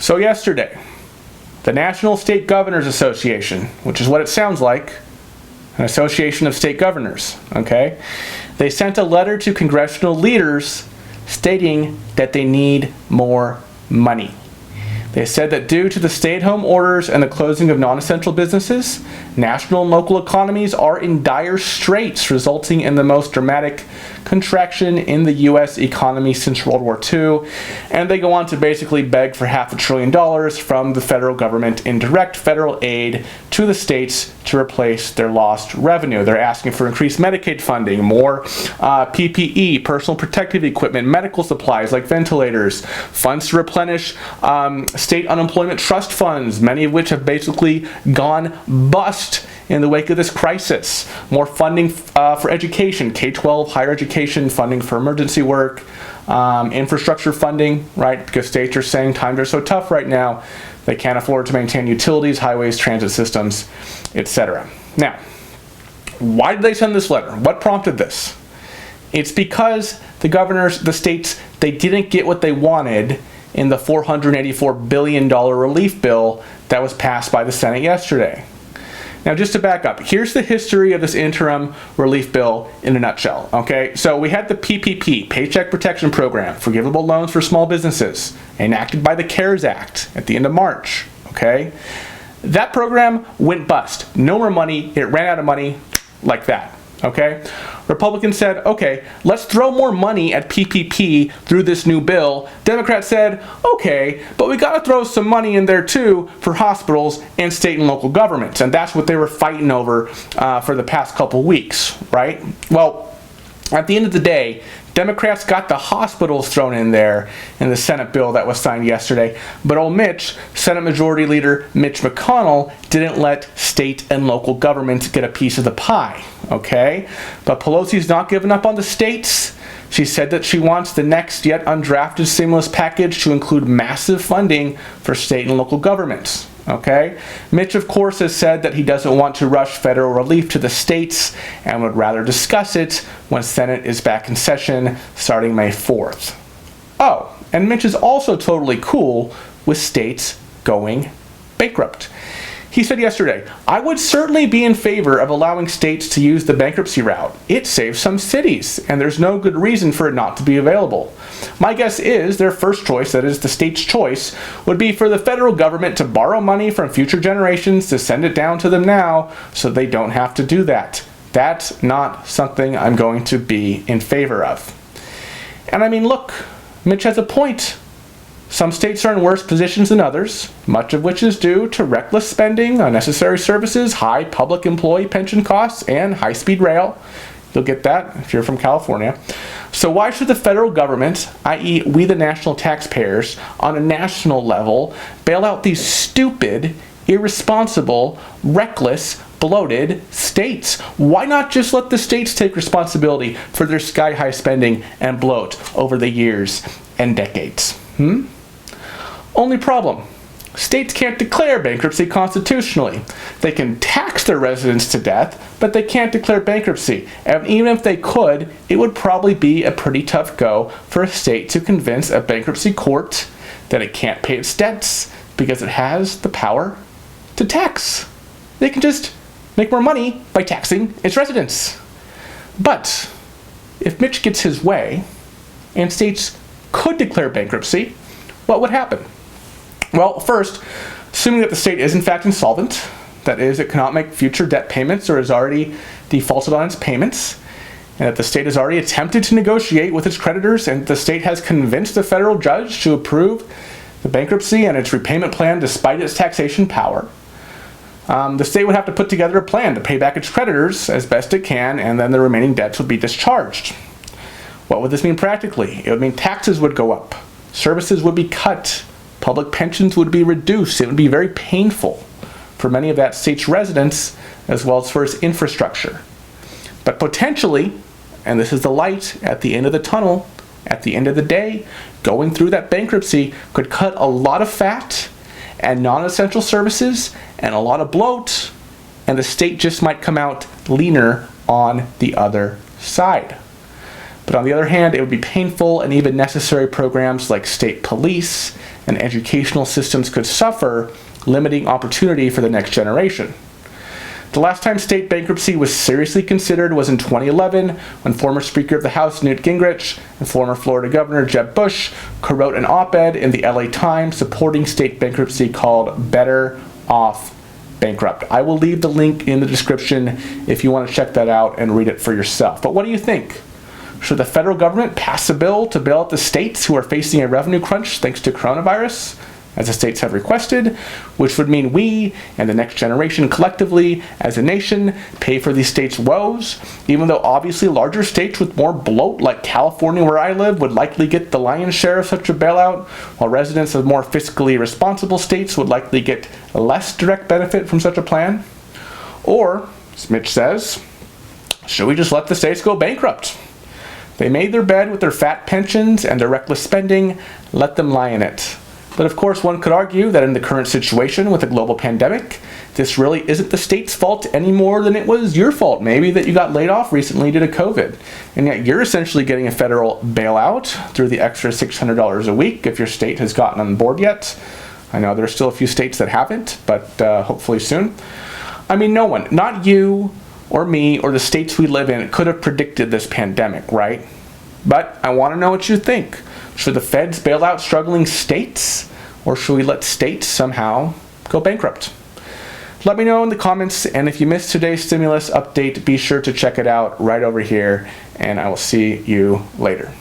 So yesterday, the National State Governors Association, which is what it sounds like, an association of state governors, okay? They sent a letter to congressional leaders stating that they need more money. They said that due to the stay-at-home orders and the closing of non-essential businesses, national and local economies are in dire straits, resulting in the most dramatic contraction in the U.S. economy since World War II. And they go on to basically beg for $500 billion from the federal government in direct federal aid to the states to replace their lost revenue. They're asking for increased Medicaid funding, more PPE, personal protective equipment, medical supplies like ventilators, funds to replenish state unemployment trust funds, many of which have basically gone bust in the wake of this crisis. More funding for education, K-12, higher education, funding for emergency work, infrastructure funding, right? Because states are saying times are so tough right now, they can't afford to maintain utilities, highways, transit systems, etc. Now, why did they send this letter? What prompted this? It's because the governors, the states, they didn't get what they wanted in the $484 billion relief bill that was passed by the Senate yesterday. Now, just to back up, here's the history of this interim relief bill in a nutshell, okay? So we had the PPP, Paycheck Protection Program, forgivable loans for small businesses, enacted by the CARES Act at the end of March, okay? That program went bust. No more money. It ran out of money like that, okay? Republicans said, okay, let's throw more money at PPP through this new bill. Democrats said, okay, but we got to throw some money in there too for hospitals and state and local governments. And that's what they were fighting over for the past couple weeks, right? Well, at the end of the day, Democrats got the hospitals thrown in there in the Senate bill that was signed yesterday, but old Mitch, Senate Majority Leader Mitch McConnell, didn't let state and local governments get a piece of the pie, okay? But Pelosi's not giving up on the states. She said that she wants the next yet undrafted stimulus package to include massive funding for state and local governments. Okay? Mitch, of course, has said that he doesn't want to rush federal relief to the states and would rather discuss it when Senate is back in session starting May 4th. Oh, and Mitch is also totally cool with states going bankrupt. He said yesterday, I would certainly be in favor of allowing states to use the bankruptcy route. It saves some cities, and there's no good reason for it not to be available. My guess is their first choice, that is the state's choice, would be for the federal government to borrow money from future generations to send it down to them now so they don't have to do that. That's not something I'm going to be in favor of. And I mean, look, Mitch has a point. Some states are in worse positions than others, much of which is due to reckless spending, unnecessary services, high public employee pension costs, and high-speed rail. You'll get that if you're from California. So why should the federal government, i.e. we the national taxpayers, on a national level, bail out these stupid, irresponsible, reckless, bloated states? Why not just let the states take responsibility for their sky-high spending and bloat over the years and decades? Only problem. States can't declare bankruptcy constitutionally. They can tax their residents to death, but they can't declare bankruptcy. And even if they could, it would probably be a pretty tough go for a state to convince a bankruptcy court that it can't pay its debts because it has the power to tax. They can just make more money by taxing its residents. But if Mitch gets his way and states could declare bankruptcy, what would happen? Well, first, assuming that the state is in fact insolvent, that is, it cannot make future debt payments or has already defaulted on its payments, and that the state has already attempted to negotiate with its creditors, and the state has convinced the federal judge to approve the bankruptcy and its repayment plan despite its taxation power, the state would have to put together a plan to pay back its creditors as best it can, and then the remaining debts would be discharged. What would this mean practically? It would mean taxes would go up, services would be cut, public pensions would be reduced. It would be very painful for many of that state's residents as well as for its infrastructure. But potentially, and this is the light at the end of the tunnel, at the end of the day, going through that bankruptcy could cut a lot of fat and non-essential services and a lot of bloat, and the state just might come out leaner on the other side. But on the other hand, it would be painful, and even necessary programs like state police and educational systems could suffer, limiting opportunity for the next generation. The last time state bankruptcy was seriously considered was in 2011, when former Speaker of the House Newt Gingrich and former Florida Governor Jeb Bush co-wrote an op-ed in the LA Times supporting state bankruptcy called Better Off Bankrupt. I will leave the link in the description if you want to check that out and read it for yourself. But what do you think? Should the federal government pass a bill to bail out the states who are facing a revenue crunch thanks to coronavirus, as the states have requested, which would mean we and the next generation collectively, as a nation, pay for these states' woes, even though obviously larger states with more bloat, like California where I live, would likely get the lion's share of such a bailout, while residents of more fiscally responsible states would likely get less direct benefit from such a plan? Or, as Mitch says, should we just let the states go bankrupt? They made their bed with their fat pensions and their reckless spending. Let them lie in it. But of course, one could argue that in the current situation with a global pandemic, this really isn't the state's fault any more than it was your fault, maybe, that you got laid off recently due to COVID. And yet you're essentially getting a federal bailout through the extra $600 a week if your state has gotten on board yet. I know there's still a few states that haven't, but hopefully soon. I mean, no one, not you or me or the states we live in, could have predicted this pandemic, right? But I want to know what you think. Should the feds bail out struggling states, or should we let states somehow go bankrupt? Let me know in the comments, and if you missed today's stimulus update, be sure to check it out right over here, and I will see you later.